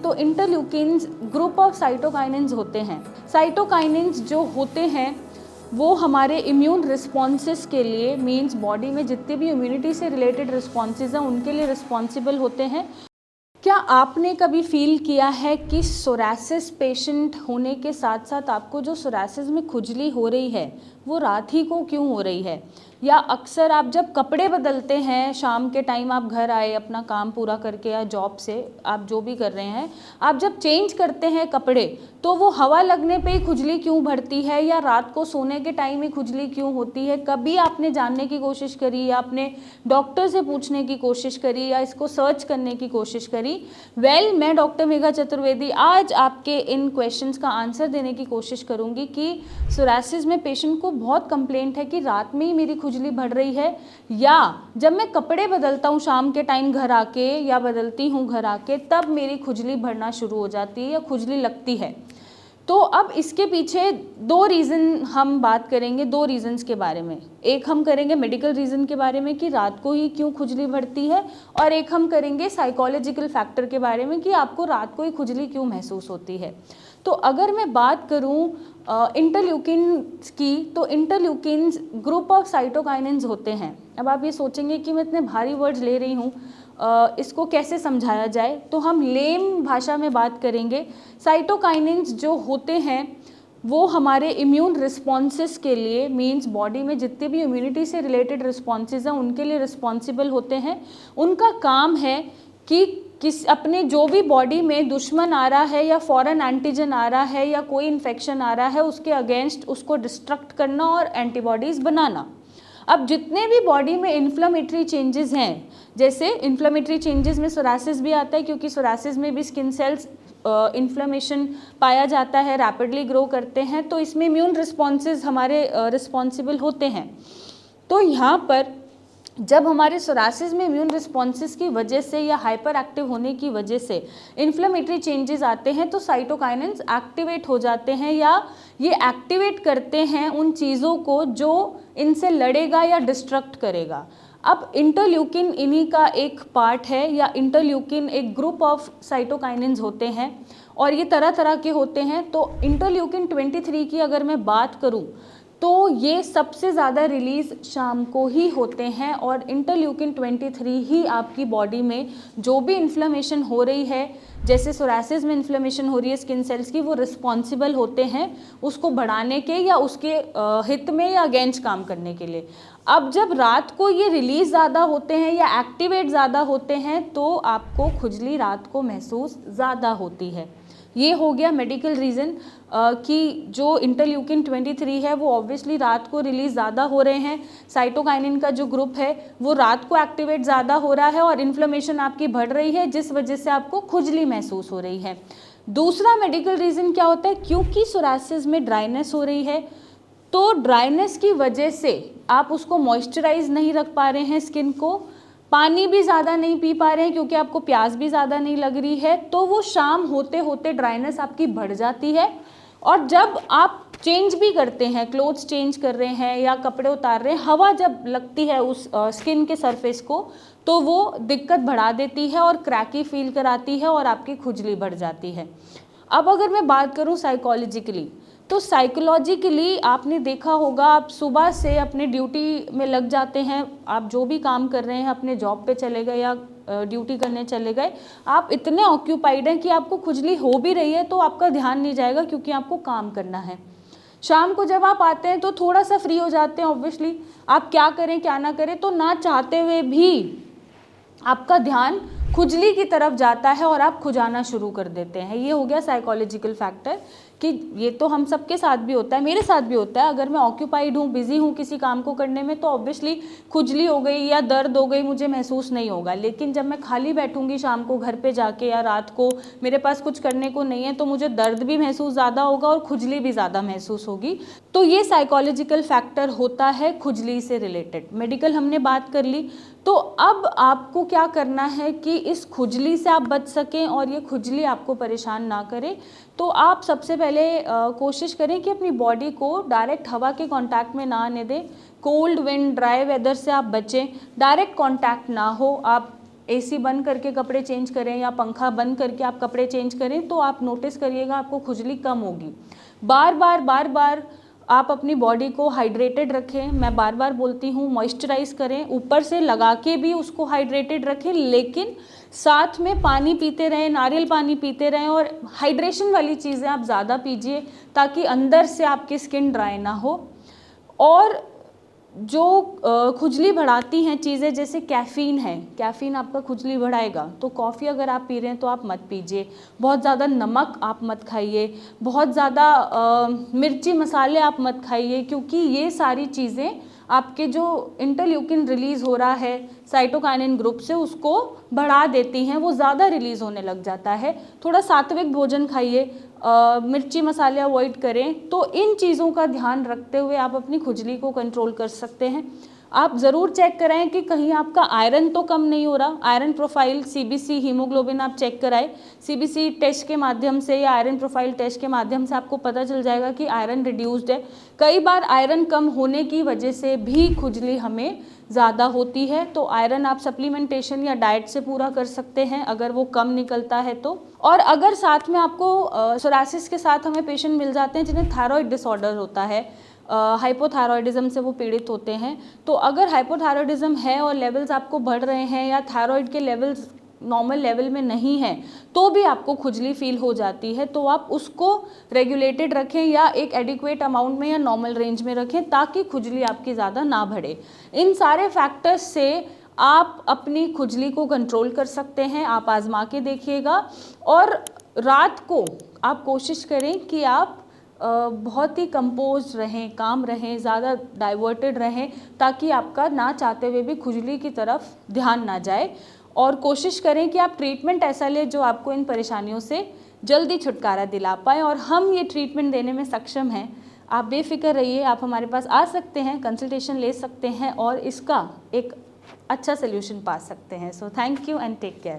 तो interleukins group of cytokinins होते हैं। साइटोकाइनिन्स जो होते हैं वो हमारे इम्यून रिस्पॉन्सेस के लिए, मीन्स बॉडी में जितने भी इम्यूनिटी से रिलेटेड रिस्पॉन्सेज हैं उनके लिए रिस्पॉन्सिबल होते हैं। क्या आपने कभी फील किया है कि सोरासिस पेशेंट होने के साथ साथ आपको जो सोरासिस में खुजली हो रही है वो रात ही को क्यों हो रही है? या अक्सर आप जब कपड़े बदलते हैं, शाम के टाइम आप घर आए अपना काम पूरा करके या जॉब से आप जो भी कर रहे हैं, आप जब चेंज करते हैं कपड़े तो वो हवा लगने पे ही खुजली क्यों बढ़ती है, या रात को सोने के टाइम ही खुजली क्यों होती है? कभी आपने जानने की कोशिश करी या आपने डॉक्टर से पूछने की कोशिश करी या इसको सर्च करने की कोशिश करी? मैं डॉक्टर मेघा चतुर्वेदी आज आपके इन क्वेश्चंस का आंसर देने की कोशिश करूंगी कि सोरासिस में पेशेंट को बहुत कंप्लेंट है कि रात में ही मेरी खुजली बढ़ रही है, या जब मैं कपड़े बदलता हूँ शाम के टाइम घर आके या बदलती हूँ घर आके तब मेरी खुजली बढ़ना शुरू हो जाती है या खुजली लगती है। तो अब इसके पीछे दो रीज़न हम बात करेंगे, दो रीज़न्स के बारे में। एक हम करेंगे मेडिकल रीज़न के बारे में कि रात को ही क्यों खुजली बढ़ती है, और एक हम करेंगे साइकोलॉजिकल फैक्टर के बारे में कि आपको रात को ही खुजली क्यों महसूस होती है। तो अगर मैं बात करूं इंटरल्यूकिन्स की, तो इंटरल्यूकिन्स ग्रुप ऑफ साइटोकाइनिन्स होते हैं। अब आप ये सोचेंगे कि मैं इतने भारी वर्ड्स ले रही हूँ, इसको कैसे समझाया जाए, तो हम लेम भाषा में बात करेंगे। साइटोकाइनिन्स जो होते हैं वो हमारे इम्यून रिस्पॉन्सेस के लिए, मीन्स बॉडी में जितने भी इम्यूनिटी से रिलेटेड रिस्पॉन्सेज हैं उनके लिए रिस्पॉन्सिबल होते हैं। उनका काम है कि अपने जो भी बॉडी में दुश्मन आ रहा है या फॉरेन एंटीजन आ रहा है या कोई इन्फेक्शन आ रहा है उसके अगेंस्ट उसको डिस्ट्रक्ट करना और एंटीबॉडीज़ बनाना। अब जितने भी बॉडी में इन्फ्लेमेटरी चेंजेस हैं, जैसे इन्फ्लेमेटरी चेंजेस में सोरासिस भी आता है क्योंकि सोरासिस में भी स्किन सेल्स इन्फ्लेमेशन पाया जाता है, रैपिडली ग्रो करते हैं, तो इसमें इम्यून रिस्पॉन्सेज हमारे रिस्पॉन्सिबल होते हैं। तो यहाँ पर जब हमारे सोरासिस में इम्यून रिस्पॉन्सेस की वजह से या हाइपर एक्टिव होने की वजह से इन्फ्लेमेटरी चेंजेस आते हैं तो साइटोकाइनिन्स एक्टिवेट हो जाते हैं, या ये एक्टिवेट करते हैं उन चीज़ों को जो इनसे लड़ेगा या डिस्ट्रक्ट करेगा। अब इंटरल्यूकिन इन्हीं का एक पार्ट है, या इंटरल्यूकिन एक ग्रुप ऑफ साइटोकाइनिन्स होते हैं और ये तरह तरह के होते हैं। तो इंटरल्यूकिन 23 की अगर मैं बात करूँ तो ये सबसे ज़्यादा रिलीज़ शाम को ही होते हैं, और इंटरल्यूकिन 23 ही आपकी बॉडी में जो भी इन्फ्लेमेशन हो रही है, जैसे सोरासिस में इन्फ्लेमेशन हो रही है स्किन सेल्स की, वो रिस्पॉन्सिबल होते हैं उसको बढ़ाने के या उसके हित में या अगेंस्ट काम करने के लिए। अब जब रात को ये रिलीज़ ज़्यादा होते हैं या एक्टिवेट ज़्यादा होते हैं तो आपको खुजली रात को महसूस ज़्यादा होती है। ये हो गया मेडिकल रीज़न कि जो इंटरल्यूकिन 23 है वो ऑब्वियसली रात को रिलीज़ ज़्यादा हो रहे हैं, साइटोकाइनिन का जो ग्रुप है वो रात को एक्टिवेट ज़्यादा हो रहा है और इन्फ्लेमेशन आपकी बढ़ रही है जिस वजह से आपको खुजली महसूस हो रही है। दूसरा मेडिकल रीज़न क्या होता है, क्योंकि सोरासिस में ड्राइनेस हो रही है तो ड्राइनेस की वजह से आप उसको मॉइस्चराइज नहीं रख पा रहे हैं स्किन को, पानी भी ज़्यादा नहीं पी पा रहे हैं क्योंकि आपको प्यास भी ज़्यादा नहीं लग रही है, तो वो शाम होते होते ड्राइनेस आपकी बढ़ जाती है। और जब आप चेंज भी करते हैं, क्लोथ्स चेंज कर रहे हैं या कपड़े उतार रहे हैं, हवा जब लगती है उस स्किन के सरफेस को तो वो दिक्कत बढ़ा देती है और क्रैकी फील कराती है और आपकी खुजली बढ़ जाती है। अब अगर मैं बात करूं साइकोलॉजिकली, तो साइकोलॉजिकली आपने देखा होगा, आप सुबह से अपने ड्यूटी में लग जाते हैं, आप जो भी काम कर रहे हैं अपने जॉब पे चले गए या ड्यूटी करने चले गए, आप इतने ऑक्यूपाइड हैं कि आपको खुजली हो भी रही है तो आपका ध्यान नहीं जाएगा क्योंकि आपको काम करना है। शाम को जब आप आते हैं तो थोड़ा सा फ्री हो जाते हैं, ऑब्वियसली आप क्या करें क्या ना करें तो ना चाहते हुए भी आपका ध्यान खुजली की तरफ जाता है और आप खुजाना शुरू कर देते हैं। ये हो गया साइकोलॉजिकल फैक्टर कि ये तो हम सबके साथ भी होता है, मेरे साथ भी होता है। अगर मैं ऑक्यूपाइड हूँ, बिजी हूँ किसी काम को करने में तो ऑब्वियसली खुजली हो गई या दर्द हो गई मुझे महसूस नहीं होगा, लेकिन जब मैं खाली बैठूंगी शाम को घर पे जाके या रात को मेरे पास कुछ करने को नहीं है तो मुझे दर्द भी महसूस ज़्यादा होगा और खुजली भी ज़्यादा महसूस होगी। तो ये साइकोलॉजिकल फैक्टर होता है खुजली से रिलेटेड। मेडिकल हमने बात कर ली, तो अब आपको क्या करना है कि इस खुजली से आप बच सकें और ये खुजली आपको परेशान ना करे, तो आप सबसे पहले कोशिश करें कि अपनी बॉडी को डायरेक्ट हवा के कांटेक्ट में ना आने दें। कोल्ड विंड ड्राई वेदर से आप बचें, डायरेक्ट कांटेक्ट ना हो। आप एसी बंद करके कपड़े चेंज करें या पंखा बंद करके आप कपड़े चेंज करें तो आप नोटिस करिएगा आपको खुजली कम होगी। बार बार आप अपनी बॉडी को हाइड्रेटेड रखें, मैं बार बार बोलती हूँ, मॉइस्चराइज करें, ऊपर से लगा के भी उसको हाइड्रेटेड रखें, लेकिन साथ में पानी पीते रहें, नारियल पानी पीते रहें और हाइड्रेशन वाली चीज़ें आप ज़्यादा पीजिए ताकि अंदर से आपकी स्किन ड्राई ना हो। और जो खुजली बढ़ाती हैं चीज़ें जैसे कैफ़ीन है, कैफ़ीन आपका खुजली बढ़ाएगा, तो कॉफ़ी अगर आप पी रहे हैं तो आप मत पीजिए, बहुत ज़्यादा नमक आप मत खाइए, बहुत ज़्यादा मिर्ची मसाले आप मत खाइए, क्योंकि ये सारी चीज़ें आपके जो इंटरल्यूकिन रिलीज़ हो रहा है साइटोकाइनिन ग्रुप से उसको बढ़ा देती हैं, वो ज़्यादा रिलीज़ होने लग जाता है। थोड़ा सात्विक भोजन खाइए, मिर्ची मसाले अवॉइड करें। तो इन चीज़ों का ध्यान रखते हुए आप अपनी खुजली को कंट्रोल कर सकते हैं। आप ज़रूर चेक कराएं कि कहीं आपका आयरन तो कम नहीं हो रहा। आयरन प्रोफाइल, सीबीसी, हीमोग्लोबिन आप चेक कराएं। सीबीसी टेस्ट के माध्यम से या आयरन प्रोफाइल टेस्ट के माध्यम से आपको पता चल जाएगा कि आयरन रिड्यूस्ड है। कई बार आयरन कम होने की वजह से भी खुजली हमें ज़्यादा होती है, तो आयरन आप सप्लीमेंटेशन या डाइट से पूरा कर सकते हैं अगर वो कम निकलता है तो। और अगर साथ में आपको सोरासिस के साथ हमें पेशेंट मिल जाते हैं जिन्हें थायराइड डिसऑर्डर होता है, हाइपोथायरॉयडिज्म से वो पीड़ित होते हैं, तो अगर हाइपोथायरॉयडिज्म है और लेवल्स आपको बढ़ रहे हैं या थायराइड के लेवल्स नॉर्मल लेवल में नहीं है तो भी आपको खुजली फील हो जाती है, तो आप उसको रेगुलेटेड रखें या एक एडिक्वेट अमाउंट में या नॉर्मल रेंज में रखें ताकि खुजली आपकी ज़्यादा ना बढ़े। इन सारे फैक्टर्स से आप अपनी खुजली को कंट्रोल कर सकते हैं। आप आजमा के देखिएगा और रात को आप कोशिश करें कि आप बहुत ही कंपोज रहें, काम रहें, ज़्यादा डाइवर्टेड रहें ताकि आपका ना चाहते हुए भी खुजली की तरफ ध्यान ना जाए। और कोशिश करें कि आप ट्रीटमेंट ऐसा लें जो आपको इन परेशानियों से जल्दी छुटकारा दिला पाए और हम ये ट्रीटमेंट देने में सक्षम हैं। आप बेफिक्र रहिए, आप हमारे पास आ सकते हैं, कंसल्टेशन ले सकते हैं और इसका एक अच्छा सोल्यूशन पा सकते हैं। So thank you and take care.